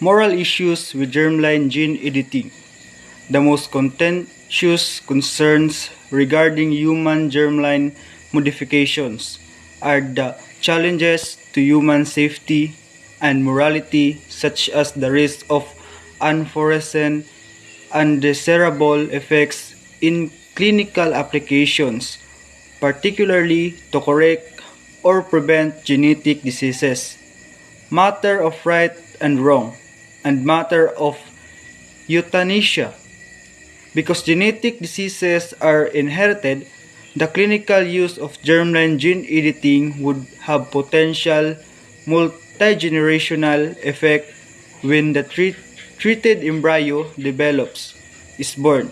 Moral issues with germline gene editing. The most contentious concerns regarding human germline modifications are the challenges to human safety and morality, such as the risk of unforeseen undesirable effects in clinical applications, particularly to correct or prevent genetic diseases, matter of right and wrong, and matter of euthanasia. Because genetic diseases are inherited, the clinical use of germline gene editing would have potential multigenerational effect when the treated embryo develops, is born,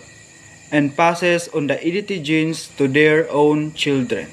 and passes on the edited genes to their own children.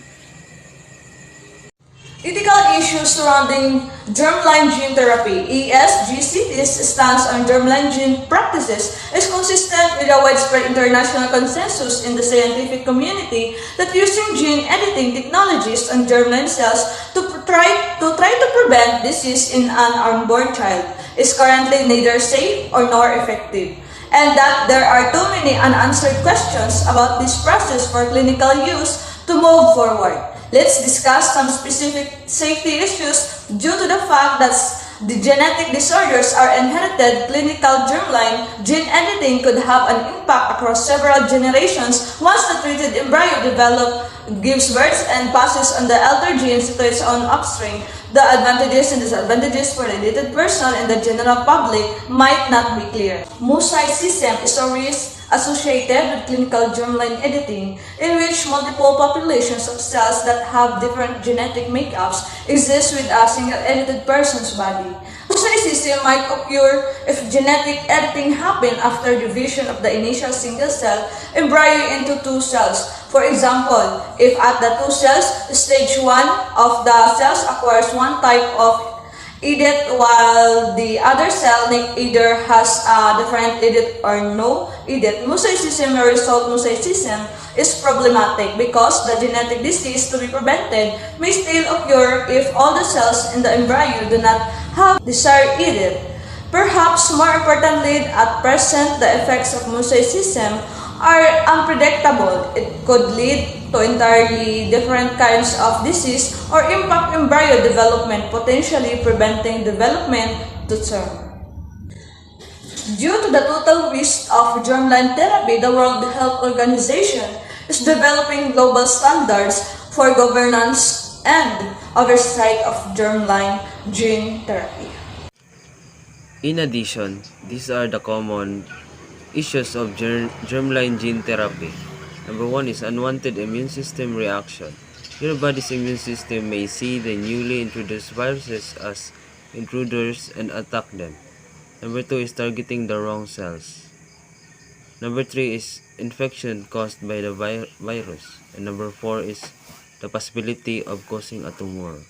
Ethical issues surrounding germline gene therapy, ESGC, this stance on germline gene practices is consistent with a widespread international consensus in the scientific community that using gene editing technologies on germline cells to try to prevent disease in an unborn child is currently neither safe nor effective, and that there are too many unanswered questions about this process for clinical use to move forward. Let's discuss some specific safety issues due to the fact that the genetic disorders are inherited. Clinical germline gene editing could have an impact across several generations once the treated embryo gives birth and passes on the elder genes to its own offspring. The advantages and disadvantages for the edited person and the general public might not be clear. Mosaicism is a risk associated with clinical germline editing, in which multiple populations of cells that have different genetic makeups exist with a single edited person's body. Mosaicism might occur if genetic editing happened after division of the initial single cell embryo into two cells. For example, if at the two cells, stage 1 of the cells acquires one type of edit while the other cell either has a different edit or no edit, mosaicism or result mosaicism is problematic because the genetic disease to be prevented may still occur if all the cells in the embryo do not have desired edit. Perhaps more importantly, at present, the effects of mosaicism are unpredictable. It could lead to entirely different kinds of disease or impact embryo development, potentially preventing development to term. Due to the total risk of germline therapy, the World Health Organization is developing global standards for governance and oversight of germline gene therapy. In addition, these are the common issues of germline gene therapy. Number 1 is unwanted immune system reaction. Your body's immune system may see the newly introduced viruses as intruders and attack them. Number 2 is targeting the wrong cells. Number 3 is infection caused by the virus. And number 4 is the possibility of causing a tumor.